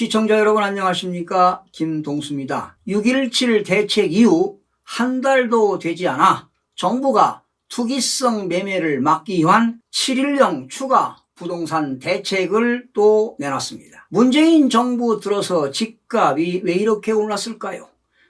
시청자 여러분 안녕하십니까? 김동수입니다. 6.17 대책 이후 한 달도 되지 않아 정부가 투기성 매매를 막기 위한 7.1령 추가 부동산 대책을 또 내놨습니다. 문재인 정부 들어서 집값이 왜 이렇게 올랐을까요?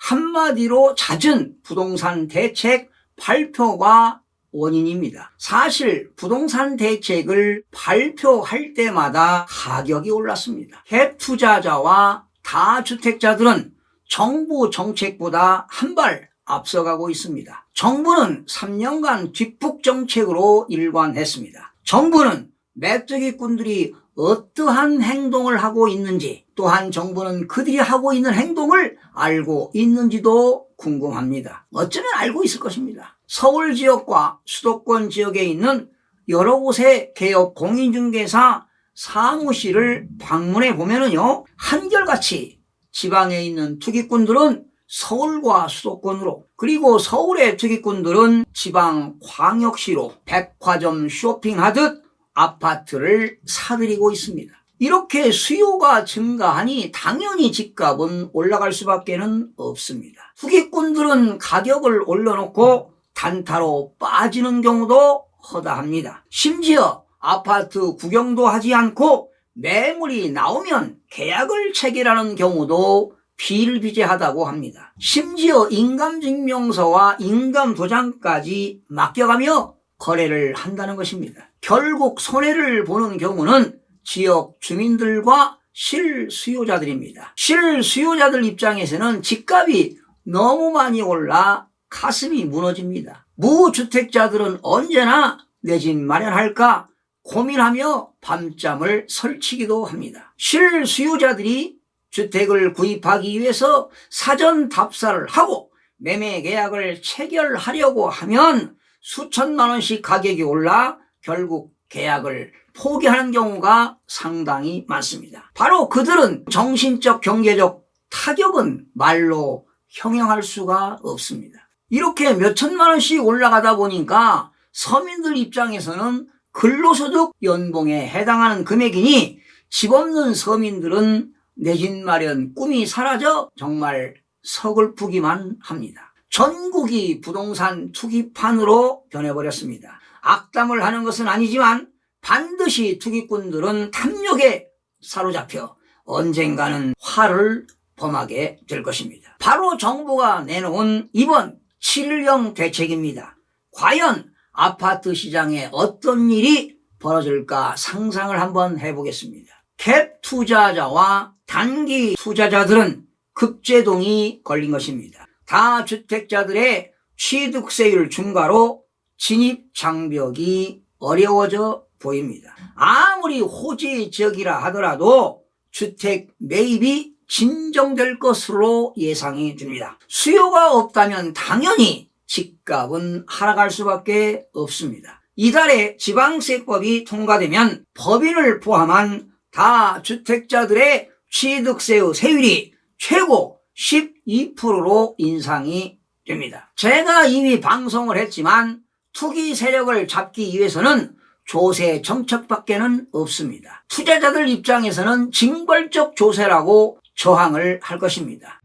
한마디로 잦은 부동산 대책 발표가 원인입니다. 사실 부동산 대책을 발표할 때마다 가격이 올랐습니다. 갭 투자자와 다주택자들은 정부 정책보다 한 발 앞서가고 있습니다. 정부는 3년간 뒷북 정책으로 일관했습니다. 정부는 메뚜기꾼들이 어떠한 행동을 하고 있는지, 또한 정부는 그들이 하고 있는 행동을 알고 있는지도 궁금합니다. 어쩌면 알고 있을 것입니다. 서울 지역과 수도권 지역에 있는 여러 곳의 개업 공인중개사 사무실을 방문해 보면은요, 한결같이 지방에 있는 투기꾼들은 서울과 수도권으로, 그리고 서울의 투기꾼들은 지방 광역시로 백화점 쇼핑하듯 아파트를 사들이고 있습니다. 이렇게 수요가 증가하니 당연히 집값은 올라갈 수밖에 없습니다. 투기꾼들은 가격을 올려놓고 단타로 빠지는 경우도 허다합니다. 심지어 아파트 구경도 하지 않고 매물이 나오면 계약을 체결하는 경우도 비일비재하다고 합니다. 심지어 인감증명서와 인감도장까지 맡겨가며 거래를 한다는 것입니다. 결국 손해를 보는 경우는 지역 주민들과 실수요자들입니다. 실수요자들 입장에서는 집값이 너무 많이 올라 가슴이 무너집니다. 무주택자들은 언제나 내 집 마련할까 고민하며 밤잠을 설치기도 합니다. 실수요자들이 주택을 구입하기 위해서 사전 답사를 하고 매매 계약을 체결하려고 하면 수천만 원씩 가격이 올라 결국 계약을 포기하는 경우가 상당히 많습니다. 바로 그들은 정신적 경제적 타격은 말로 형용할 수가 없습니다. 이렇게 몇 천만 원씩 올라가다 보니까 서민들 입장에서는 근로소득 연봉에 해당하는 금액이니 집 없는 서민들은 내 집 마련 꿈이 사라져 정말 서글프기만 합니다. 전국이 부동산 투기판으로 변해버렸습니다. 악담을 하는 것은 아니지만 반드시 투기꾼들은 탐욕에 사로잡혀 언젠가는 화를 범하게 될 것입니다. 바로 정부가 내놓은 이번 7.1령 대책입니다. 과연 아파트 시장에 어떤 일이 벌어질까 상상을 한번 해보겠습니다. 갭 투자자와 단기 투자자들은 급제동이 걸린 것입니다. 다주택자들의 취득세율 중과로 진입 장벽이 어려워져 보입니다. 아무리 호재 지역이라 하더라도 주택 매입이 진정될 것으로 예상이 됩니다. 수요가 없다면 당연히 집값은 하락할 수밖에 없습니다. 이달에 지방세법이 통과되면 법인을 포함한 다주택자들의 취득세의 세율이 최고 12%로 인상이 됩니다. 제가 이미 방송을 했지만 투기 세력을 잡기 위해서는 조세 정책밖에 없습니다. 투자자들 입장에서는 징벌적 조세라고 저항을 할 것입니다.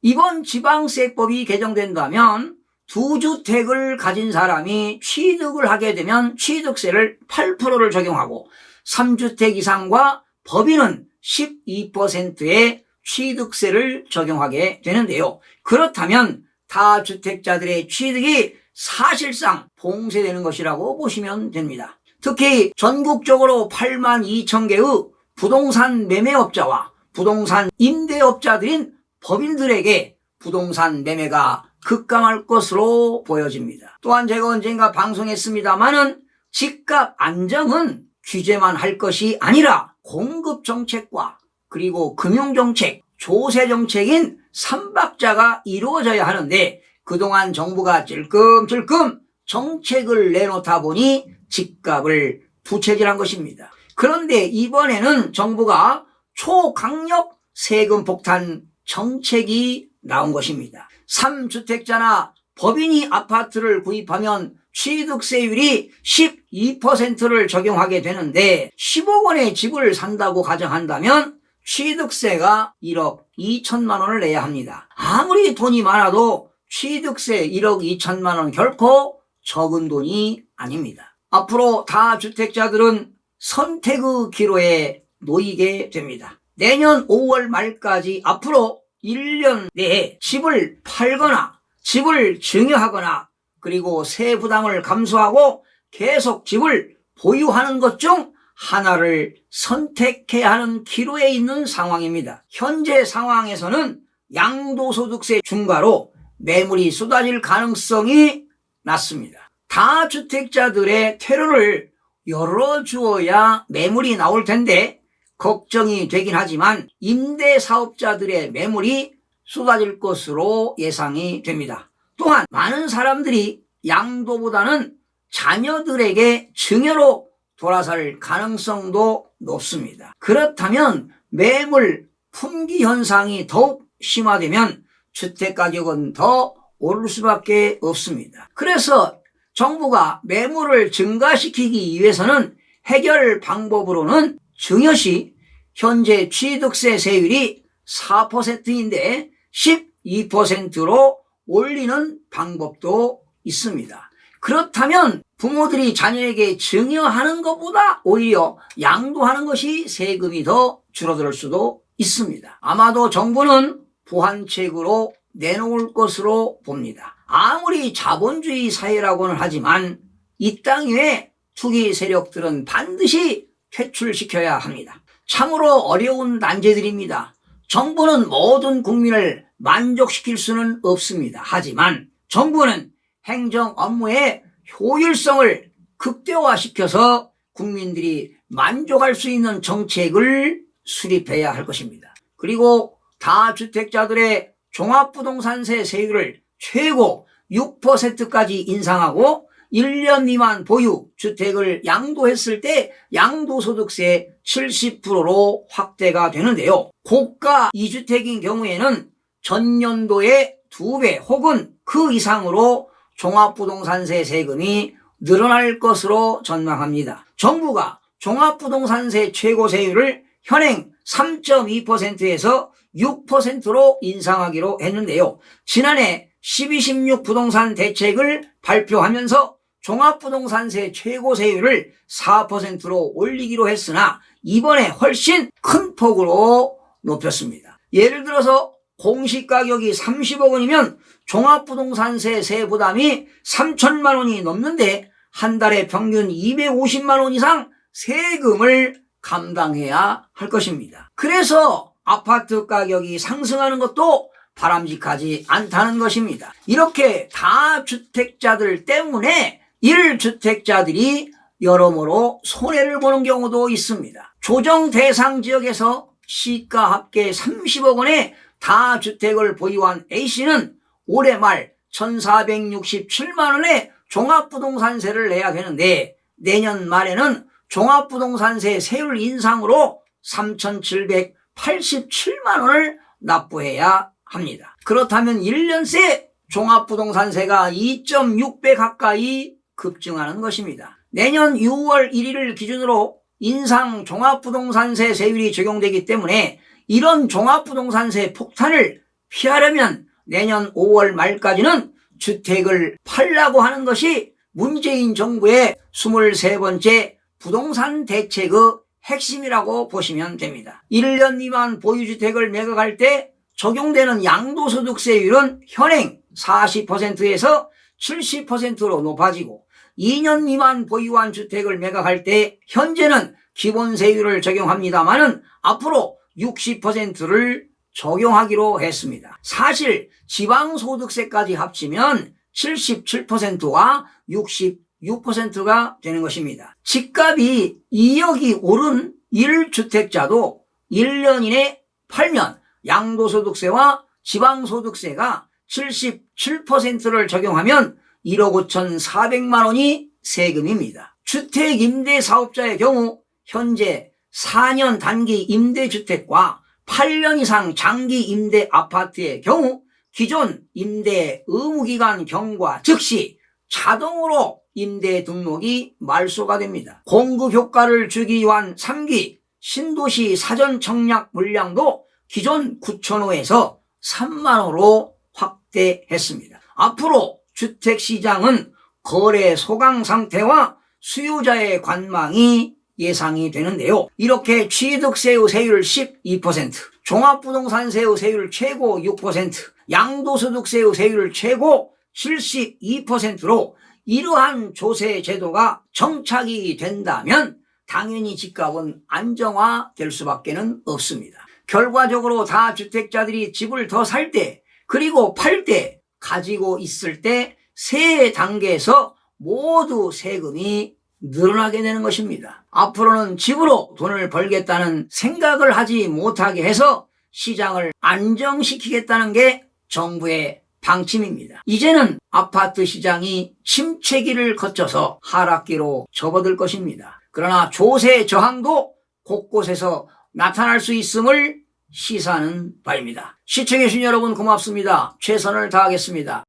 이번 지방세법이 개정된다면 2주택을 가진 사람이 취득을 하게 되면 취득세를 8%를 적용하고 3주택 이상과 법인은 12%의 취득세를 적용하게 되는데요. 그렇다면 다주택자들의 취득이 사실상 봉쇄되는 것이라고 보시면 됩니다. 특히 전국적으로 82,000개의 부동산 매매업자와 부동산 임대업자들인 법인들에게 부동산 매매가 급감할 것으로 보여집니다. 또한 제가 언젠가 방송했습니다마는 집값 안정은 규제만 할 것이 아니라 공급정책과 그리고 금융정책, 조세정책인 3박자가 이루어져야 하는데 그동안 정부가 찔끔찔끔 정책을 내놓다 보니 집값을 부채질한 것입니다. 그런데 이번에는 정부가 초강력 세금 폭탄 정책이 나온 것입니다. 3주택자나 법인이 아파트를 구입하면 취득세율이 12%를 적용하게 되는데 10억 원의 집을 산다고 가정한다면 취득세가 1억 2천만 원을 내야 합니다. 아무리 돈이 많아도 취득세 1억 2천만 원 결코 적은 돈이 아닙니다. 앞으로 다주택자들은 선택의 기로에 놓이게 됩니다. 내년 5월 말까지 앞으로 1년 내에 집을 팔거나 집을 증여하거나 그리고 세부담을 감수하고 계속 집을 보유하는 것 중 하나를 선택해야 하는 기로에 있는 상황입니다. 현재 상황에서는 양도소득세 중과로 매물이 쏟아질 가능성이 낮습니다. 다주택자들의 퇴로를 열어주어야 매물이 나올 텐데 걱정이 되긴 하지만 임대사업자들의 매물이 쏟아질 것으로 예상이 됩니다. 또한 많은 사람들이 양도보다는 자녀들에게 증여로 돌아설 가능성도 높습니다. 그렇다면 매물 품귀 현상이 더욱 심화되면 주택가격은 더 오를 수밖에 없습니다. 그래서 정부가 매물을 증가시키기 위해서는 해결 방법으로는 증여 시 현재 취득세 세율이 4%인데 12%로 올리는 방법도 있습니다. 그렇다면 부모들이 자녀에게 증여하는 것보다 오히려 양도하는 것이 세금이 더 줄어들 수도 있습니다. 아마도 정부는 보완책으로 내놓을 것으로 봅니다. 아무리 자본주의 사회라고는 하지만 이 땅 위에 투기 세력들은 반드시 퇴출시켜야 합니다. 참으로 어려운 난제들입니다. 정부는 모든 국민을 만족시킬 수는 없습니다. 하지만 정부는 행정 업무의 효율성을 극대화시켜서 국민들이 만족할 수 있는 정책을 수립해야 할 것입니다. 그리고 다주택자들의 종합부동산세 세율을 최고 6%까지 인상하고 1년 미만 보유 주택을 양도했을 때 양도소득세 70%로 확대가 되는데요. 고가 2주택인 경우에는 전년도의 2배 혹은 그 이상으로 종합부동산세 세금이 늘어날 것으로 전망합니다. 정부가 종합부동산세 최고세율을 현행 3.2%에서 6%로 인상하기로 했는데요. 지난해 12.16 부동산 대책을 발표하면서 종합부동산세 최고세율을 4%로 올리기로 했으나 이번에 훨씬 큰 폭으로 높였습니다. 예를 들어서 공시가격이 30억 원이면 종합부동산세 세부담이 3천만 원이 넘는데 한 달에 평균 250만 원 이상 세금을 감당해야 할 것입니다. 그래서 아파트 가격이 상승하는 것도 바람직하지 않다는 것입니다. 이렇게 다주택자들 때문에 1주택자들이 여러모로 손해를 보는 경우도 있습니다. 조정 대상 지역에서 시가 합계 30억 원의 다주택을 보유한 A씨는 올해 말 1,467만 원의 종합부동산세를 내야 되는데 내년 말에는 종합부동산세 세율 인상으로 3,787만 원을 납부해야 합니다. 그렇다면 1년 새 종합부동산세가 2.6배 가까이 급증하는 것입니다. 내년 6월 1일을 기준으로 인상 종합부동산세 세율이 적용되기 때문에 이런 종합부동산세 폭탄을 피하려면 내년 5월 말까지는 주택을 팔라고 하는 것이 문재인 정부의 23번째 부동산 대책의 핵심이라고 보시면 됩니다. 1년 미만 보유주택을 매각할 때 적용되는 양도소득세율은 현행 40%에서 70%로 높아지고 2년 미만 보유한 주택을 매각할 때 현재는 기본세율을 적용합니다마는 앞으로 60%를 적용하기로 했습니다. 사실 지방소득세까지 합치면 77%와 66%가 되는 것입니다. 집값이 2억이 오른 1주택자도 1년 이내 팔면 양도소득세와 지방소득세가 77%를 적용하면 1억 5,400만 원이 세금입니다. 주택임대사업자의 경우 현재 4년 단기 임대주택과 8년 이상 장기 임대 아파트의 경우 기존 임대 의무기간 경과 즉시 자동으로 임대 등록이 말소가 됩니다. 공급 효과를 주기 위한 3기 신도시 사전 청약 물량도 기존 9,000호에서 30,000호로 확대했습니다. 앞으로 주택시장은 거래 소강 상태와 수요자의 관망이 예상이 되는데요. 이렇게 취득세의 세율 12%, 종합부동산세의 세율 최고 6%, 양도소득세의 세율 최고 72%로 이러한 조세 제도가 정착이 된다면 당연히 집값은 안정화될 수밖에 없습니다. 결과적으로 다주택자들이 집을 더 살 때, 그리고 팔 때, 가지고 있을 때 세 단계에서 모두 세금이 늘어나게 되는 것입니다. 앞으로는 집으로 돈을 벌겠다는 생각을 하지 못하게 해서 시장을 안정시키겠다는 게 정부의 방침입니다. 이제는 아파트 시장이 침체기를 거쳐서 하락기로 접어들 것입니다. 그러나 조세 저항도 곳곳에서 나타날 수 있음을 시사하는 바입니다. 시청해주신 여러분 고맙습니다. 최선을 다하겠습니다.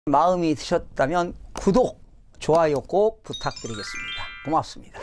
마음이 드셨다면 구독, 좋아요 꼭 부탁드리겠습니다. 고맙습니다.